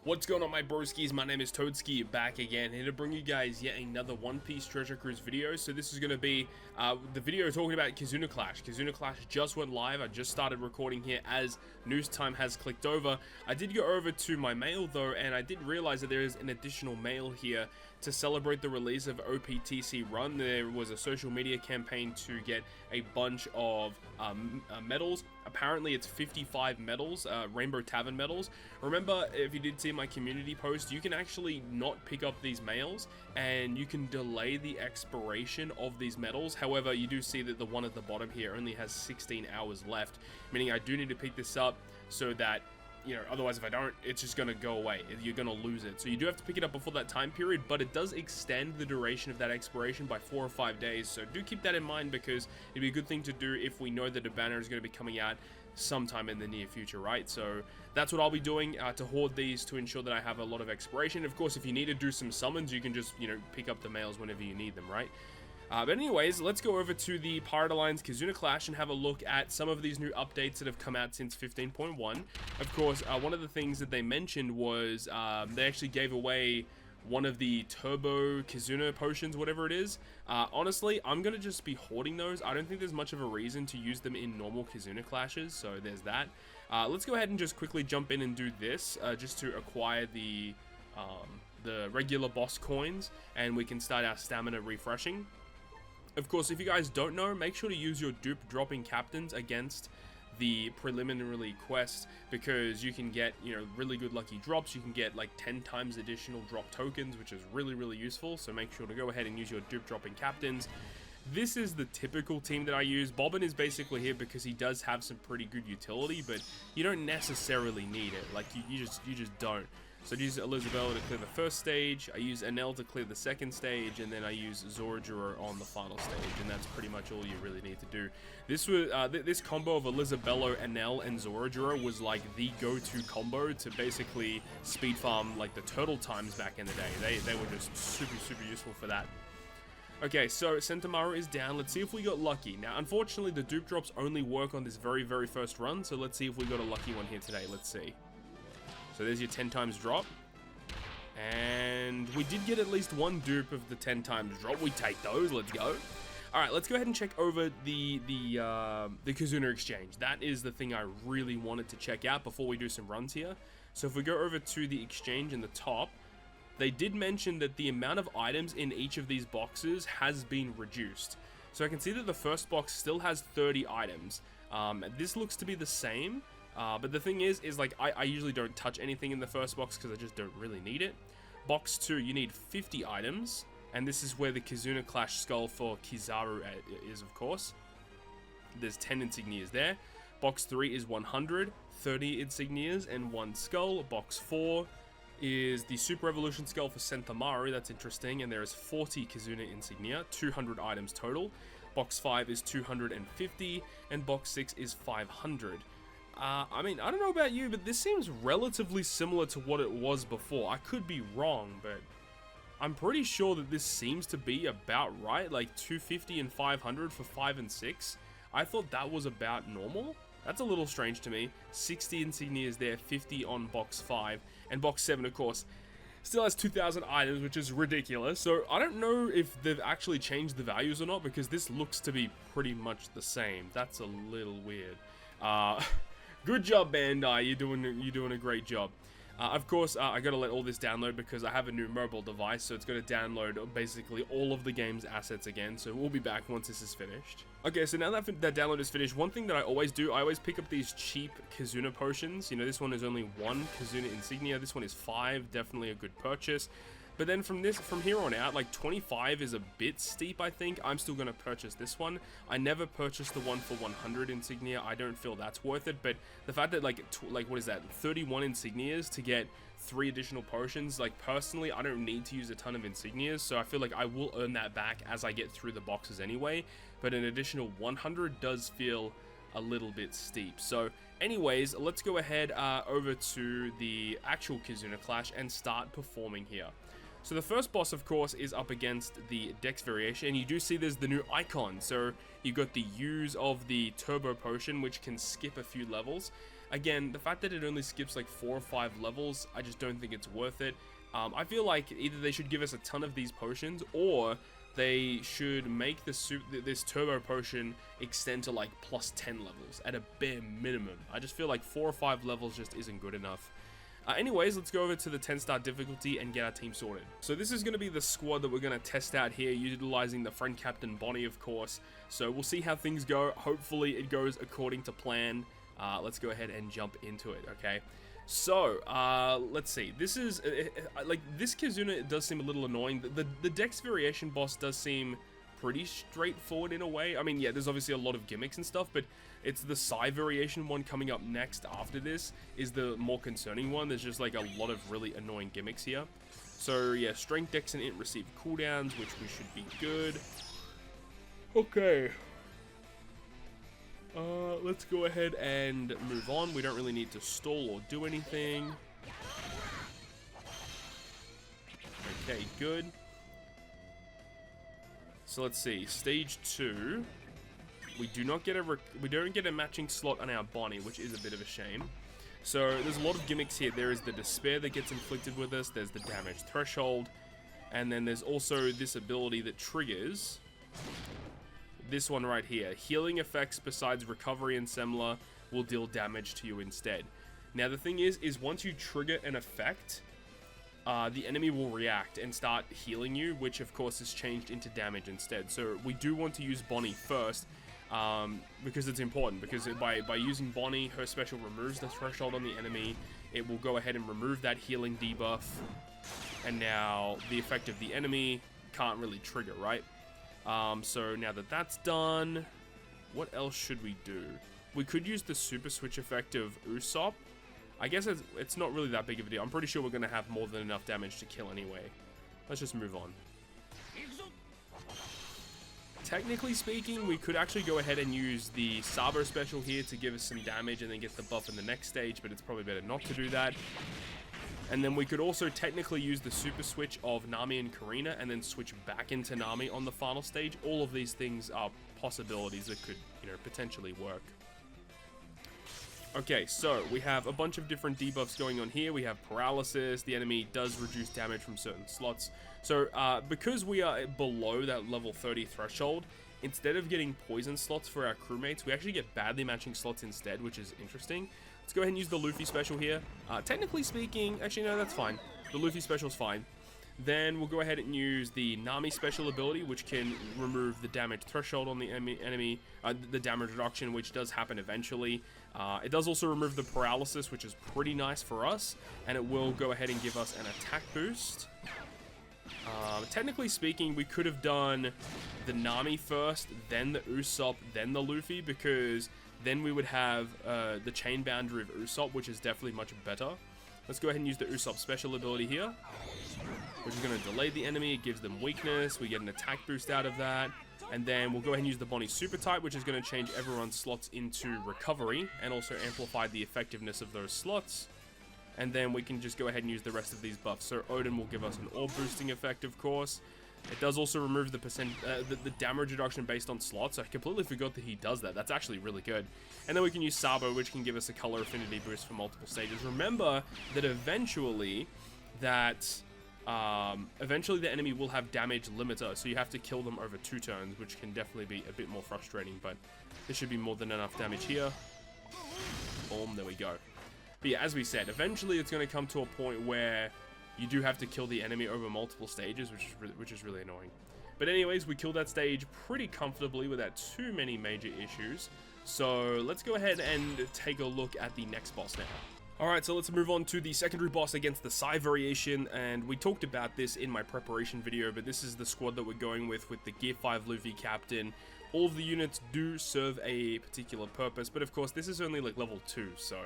What's going on, my broskiis? My name is Toadski, back again, here to bring you guys yet another One Piece Treasure Cruise video. So this is going to be the video talking about KIZUNA Clash. KIZUNA Clash just went live. I just started recording here as news time has clicked over. I did go over to my mail though, and I did realize that there is an additional mail here to celebrate the release of OPTC Run. There was a social media campaign to get a bunch of medals. Apparently it's 55 medals, Rainbow Tavern medals. Remember, if you did see my community post, you can actually not pick up these mails and you can delay the expiration of these medals. However, you do see that the one at the bottom here only has 16 hours left, meaning I do need to pick this up so that, you know, otherwise if I don't, it's just going to go away. You're going to lose it. So you do have to pick it up before that time period, but it does extend the duration of that expiration by 4 or 5 days. So do keep that in mind, because it'd be a good thing to do if we know that a banner is going to be coming out sometime in the near future, right? So that's what I'll be doing to hoard these to ensure that I have a lot of expiration. Of course, if you need to do some summons, you can just, you know, pick up the mails whenever you need them, right? But anyways, let's go over to the Pirate Alliance KIZUNA Clash and have a look at some of these new updates that have come out since 15.1. Of course, one of the things that they mentioned was they actually gave away one of the Turbo KIZUNA potions, whatever it is. Honestly, I'm going to just be hoarding those. I don't think there's much of a reason to use them in normal KIZUNA clashes, so there's that. Let's go ahead and just quickly jump in and do this, just to acquire the regular boss coins, and we can start our stamina refreshing. Of course, if you guys don't know, make sure to use your dupe dropping captains against the preliminary quest, because you can get, you know, really good lucky drops. You can get like 10 times additional drop tokens, which is really useful. So make sure to go ahead and use your dupe dropping captains. This is the typical team that I use. Bobbin is basically here because he does have some pretty good utility, but you don't necessarily need it. Like you just don't. So I use Elizabeth to clear the first stage, I use Enel to clear the second stage, and then I use Zorajura on the final stage, and that's pretty much all you really need to do. This was this combo of Elizabeth, Enel, and Zorajura was like the go-to combo to basically speed farm like the turtle times back in the day. They were just super useful for that. Okay, so Sentomaru is down. Let's see if we got lucky. Now, unfortunately, the dupe drops only work on this very first run, so let's see if we got a lucky one here today. Let's see. So there's your 10 times drop. And we did get at least one dupe of the 10 times drop. We take those. Let's go. Alright, let's go ahead and check over the KIZUNA exchange. That is the thing I really wanted to check out before we do some runs here. So if we go over to the exchange in the top, they did mention that the amount of items in each of these boxes has been reduced. So I can see that the first box still has 30 items. This looks to be the same. But the thing is like, I usually don't touch anything in the first box because I just don't really need it. Box 2, you need 50 items, and this is where the KIZUNA Clash skull for Kizaru is, of course. There's 10 insignias there. Box 3 is 100, 30 insignias, and 1 skull. Box 4 is the Super Evolution skull for Sentomaru. That's interesting, and there is 40 KIZUNA insignia, 200 items total. Box 5 is 250, and box 6 is 500. I mean, I don't know about you, but this seems relatively similar to what it was before. I could be wrong, but I'm pretty sure that this seems to be about right. Like 250 and 500 for 5 and 6. I thought that was about normal. That's a little strange to me. 60 insignias there, 50 on box 5. And box 7, of course, still has 2,000 items, which is ridiculous. So I don't know if they've actually changed the values or not, because this looks to be pretty much the same. That's a little weird. Good job, Bandai. You're doing a great job. Of course, I gotta let all this download because I have a new mobile device, so it's gonna download basically all of the game's assets again. So we'll be back once this is finished. Okay, so now that download is finished, one thing that I always do, I always pick up these cheap KIZUNA potions. You know, this one is only 1 KIZUNA insignia. This one is 5. Definitely a good purchase. But then from here on out, like 25 is a bit steep, I think. I'm still going to purchase this one. I never purchased the one for 100 insignia. I don't feel that's worth it. But the fact that like what is that? 31 insignias to get 3 additional potions. Like personally, I don't need to use a ton of insignias. So I feel like I will earn that back as I get through the boxes anyway. But an additional 100 does feel a little bit steep. So anyways, let's go ahead over to the actual KIZUNA Clash and start performing here. So the first boss, of course, is up against the Dex variation, and you do see there's the new icon. So you got the use of the Turbo Potion, which can skip a few levels. Again, the fact that it only skips like 4 or 5 levels, I just don't think it's worth it. I feel like either they should give us a ton of these potions, or they should make this turbo potion extend to like plus 10 levels at a bare minimum. I just feel like 4 or 5 levels just isn't good enough. Anyways, let's go over to the 10-star difficulty and get our team sorted. So this is going to be the squad that we're going to test out here, utilizing the friend captain Bonnie, of course. So we'll see how things go. Hopefully it goes according to plan. Let's go ahead and jump into it, okay? So, let's see. This is, like, this KIZUNA does seem a little annoying. The Dex variation boss does seem pretty straightforward in a way. I mean, yeah, there's obviously a lot of gimmicks and stuff, but it's the Psi variation one coming up next after this is the more concerning one. There's just, like, a lot of really annoying gimmicks here. So, yeah, Strength, Dex, and Int receive cooldowns, which we should be good. Okay. Let's go ahead and move on. We don't really need to stall or do anything. Okay, good. So let's see. Stage 2. We don't get a matching slot on our Bonnie, which is a bit of a shame. So there's a lot of gimmicks here. There is the despair that gets inflicted with us. There's the damage threshold, and then there's also this ability that triggers. This one right here. Healing effects besides recovery and Semla will deal damage to you instead. Now the thing is once you trigger an effect, the enemy will react and start healing you, which of course is changed into damage instead. So we do want to use Bonnie first, because it's important, because by using Bonnie, her special removes the threshold on the enemy. It will go ahead and remove that healing debuff, and now the effect of the enemy can't really trigger, right? So now that that's done, what else should we do? We could use the super switch effect of Usopp. I guess it's not really that big of a deal. I'm pretty sure we're going to have more than enough damage to kill anyway. Let's just move on. Technically speaking, we could actually go ahead and use the Sabo special here to give us some damage and then get the buff in the next stage, but it's probably better not to do that. And then we could also technically use the super switch of Nami and Karina and then switch back into Nami on the final stage. All of these things are possibilities that could, potentially work. Okay, so we have a bunch of different debuffs going on here. We have paralysis. The enemy does reduce damage from certain slots. So because we are below that level 30 threshold, instead of getting poison slots for our crewmates, we actually get badly matching slots instead, which is interesting. Let's go ahead and use the Luffy special here. Technically speaking, actually no, that's fine. The Luffy special is fine. Then we'll go ahead and use the Nami special ability, which can remove the damage threshold on the enemy, the damage reduction, which does happen eventually. It does also remove the paralysis, which is pretty nice for us, and it will go ahead and give us an attack boost. Technically speaking, we could have done the Nami first, then the Usopp, then the Luffy, because then we would have the chain boundary of Usopp, which is definitely much better. Let's go ahead and use the Usopp special ability here, which is going to delay the enemy. It gives them weakness. We get an attack boost out of that. And then we'll go ahead and use the Bonnie super type, which is going to change everyone's slots into recovery and also amplify the effectiveness of those slots. And then we can just go ahead and use the rest of these buffs. So Odin will give us an orb boosting effect, of course. It does also remove the damage reduction based on slots. I completely forgot that he does that. That's actually really good. And then we can use Sabo, which can give us a color affinity boost for multiple stages. Remember that eventually the enemy will have damage limiter, so you have to kill them over 2 turns, which can definitely be a bit more frustrating, but there should be more than enough damage here. Boom, there we go. But yeah, as we said, eventually it's going to come to a point where you do have to kill the enemy over multiple stages, which is really annoying. But anyways, we killed that stage pretty comfortably without too many major issues. So let's go ahead and take a look at the next boss now. Alright, so let's move on to the secondary boss against the Psi variation, and we talked about this in my preparation video, but this is the squad that we're going with the Gear 5 Luffy captain. All of the units do serve a particular purpose, but of course this is only like level 2, so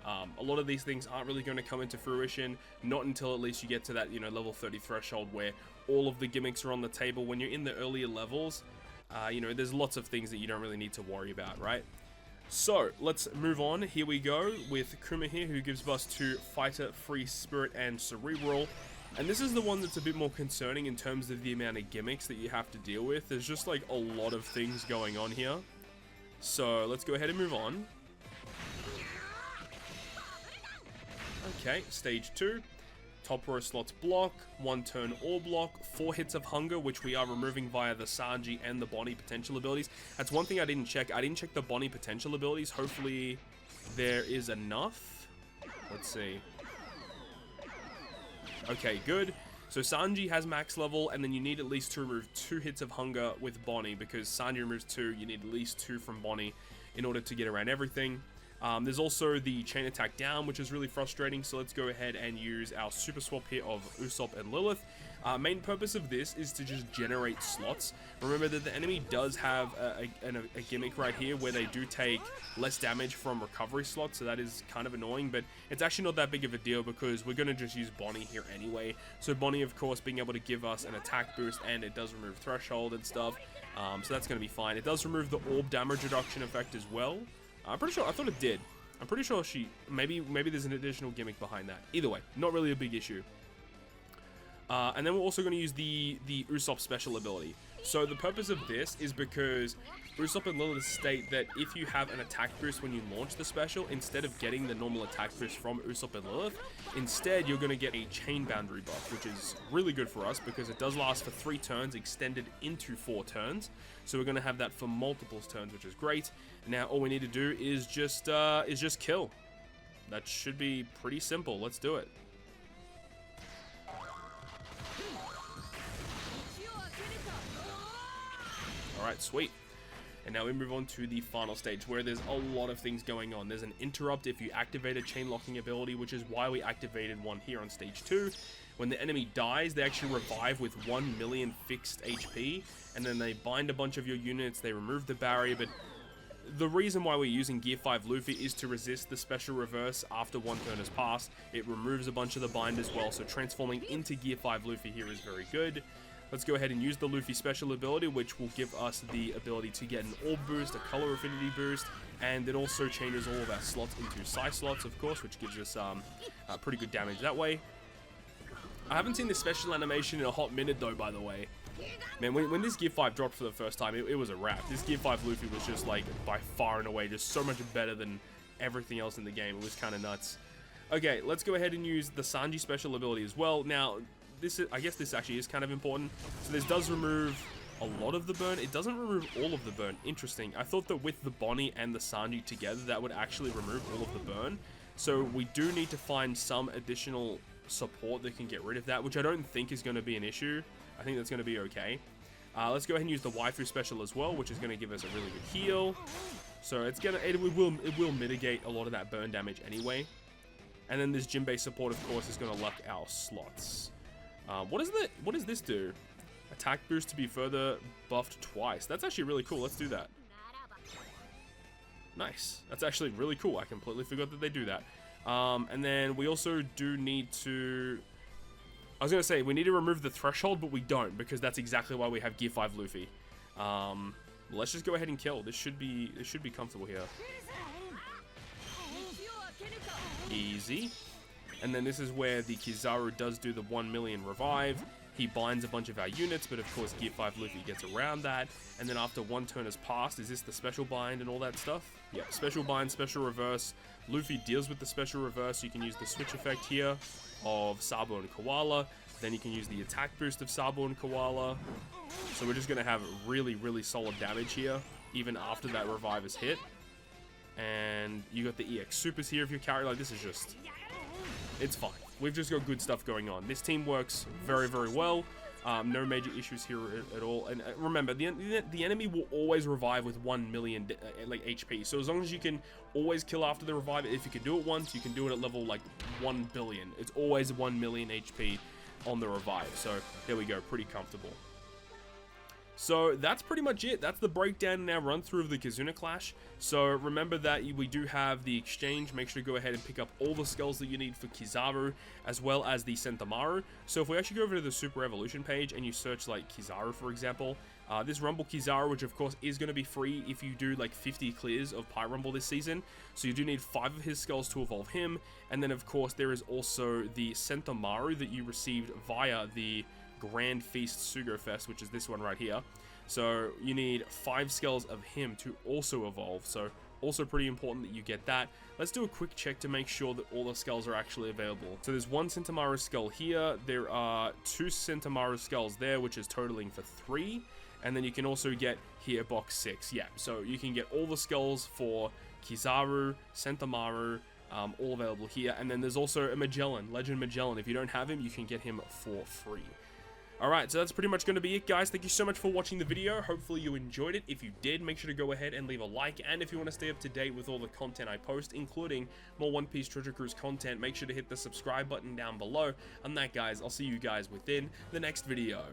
a lot of these things aren't really going to come into fruition, not until at least you get to that, level 30 threshold where all of the gimmicks are on the table. When you're in the earlier levels, there's lots of things that you don't really need to worry about, right? So, let's move on. Here we go with Kuma here, who gives us to Fighter, Free Spirit, and Cerebral. And this is the one that's a bit more concerning in terms of the amount of gimmicks that you have to deal with. There's just like a lot of things going on here. So, let's go ahead and move on. Okay, stage 2. Top row slots block, 1 turn or block, 4 hits of hunger, which we are removing via the Sanji and the Bonnie potential abilities. That's one thing I didn't check. I didn't check the Bonnie potential abilities. Hopefully there is enough. Let's see. Okay, good. So Sanji has max level, and then you need at least to remove 2 hits of hunger with Bonnie, because Sanji removes 2, you need at least 2 from Bonnie in order to get around everything. There's also the chain attack down, which is really frustrating, so let's go ahead and use our super swap here of Usopp and Lilith. Main purpose of this is to just generate slots. Remember that the enemy does have a gimmick right here where they do take less damage from recovery slots, so that is kind of annoying, but it's actually not that big of a deal because we're going to just use Bonnie here anyway. So Bonnie, of course, being able to give us an attack boost, and it does remove threshold and stuff, so that's going to be fine. It does remove the orb damage reduction effect as well. I'm pretty sure, I thought it did. I'm pretty sure maybe there's an additional gimmick behind that. Either way, not really a big issue. And then we're also going to use the Usopp special ability. So the purpose of this is because Usopp and Lilith state that if you have an attack boost when you launch the special, instead of getting the normal attack boost from Usopp and Lilith, instead you're going to get a chain boundary buff, which is really good for us because it does last for 3 turns, extended into 4 turns. So we're going to have that for multiple turns, which is great. Now all we need to do is just kill. That should be pretty simple. Let's do it. Alright, sweet. And now we move on to the final stage where there's a lot of things going on. There's an interrupt if you activate a chain locking ability, which is why we activated one here on stage 2. When the enemy dies, they actually revive with 1 million fixed HP, and then they bind a bunch of your units, they remove the barrier, but the reason why we're using Gear 5 Luffy is to resist the special reverse after 1 turn has passed. It removes a bunch of the bind as well, so transforming into Gear 5 Luffy here is very good. Let's go ahead and use the Luffy special ability, which will give us the ability to get an orb boost, a color affinity boost, and it also changes all of our slots into Psy slots, of course, which gives us pretty good damage that way. I haven't seen this special animation in a hot minute though, by the way. Man, when this Gear 5 dropped for the first time, it was a wrap. This Gear 5 Luffy was just like, by far and away, just so much better than everything else in the game. It was kind of nuts. Okay, let's go ahead and use the Sanji special ability as well. Now, I guess this actually is kind of important. So this does remove a lot of the burn. It doesn't remove all of the burn. Interesting. I thought that with the Bonnie and the Sanji together, that would actually remove all of the burn. So we do need to find some additional support that can get rid of that, which I don't think is going to be an issue. I think that's going to be okay. Let's go ahead and use the waifu special as well, which is going to give us a really good heal. So it will mitigate a lot of that burn damage anyway. And then this Jinbei support, of course, is going to lock our slots. What does this do? Attack boost to be further buffed twice. That's actually really cool. Let's do that. Nice. That's actually really cool. I completely forgot that they do that. And then we also do need to... I was going to say, we need to remove the threshold, but we don't, because that's exactly why we have Gear 5 Luffy. Let's just go ahead and kill. This should be comfortable here. Easy. And then this is where the Kizaru does do the 1 million revive. He binds a bunch of our units, but of course Gear 5 Luffy gets around that. And then after 1 turn has passed, is this the special bind and all that stuff? Yeah, special bind, special reverse. Luffy deals with the special reverse. You can use the switch effect here of Sabo and Koala. Then you can use the attack boost of Sabo and Koala. So we're just going to have really, really solid damage here, even after that revive is hit. And you got the EX supers here if you're carrying. Like, this is just... it's fine. We've just got good stuff going on. This team works very, very well. No major issues here at all. And remember, the enemy will always revive with 1 million like HP. So as long as you can always kill after the revive, if you can do it once, you can do it at level like 1 billion. It's always 1 million HP on the revive. So there we go, pretty comfortable. So that's pretty much it. That's the breakdown and our run through of the KIZUNA Clash. So remember that we do have the exchange. Make sure to go ahead and pick up all the skulls that you need for Kizaru, as well as the Sentomaru. So if we actually go over to the Super Evolution page and you search like Kizaru, for example, this Rumble Kizaru, which of course is going to be free if you do like 50 clears of Pi Rumble this season. So you do need 5 of his skulls to evolve him. And then of course there is also the Sentomaru that you received via the Grand Feast Sugo Fest, which is this one right here. So you need 5 skulls of him to also evolve. So Also pretty important that you get that. Let's do a quick check to make sure that all the skulls are actually available. So there's 1 Sentomaru skull here. There are 2 Sentomaru skulls there, which is totaling for 3. And then you can also get here box 6. Yeah, so you can get all the skulls for Kizaru, Sentomaru, all available here. And then there's also a Magellan, Legend Magellan. If you don't have him, you can get him for free. Alright, so that's pretty much going to be it, guys. Thank you so much for watching the video. Hopefully you enjoyed it. If you did, make sure to go ahead and leave a like. And if you want to stay up to date with all the content I post, including more One Piece Treasure Cruise content, make sure to hit the subscribe button down below. And that, guys, I'll see you guys within the next video.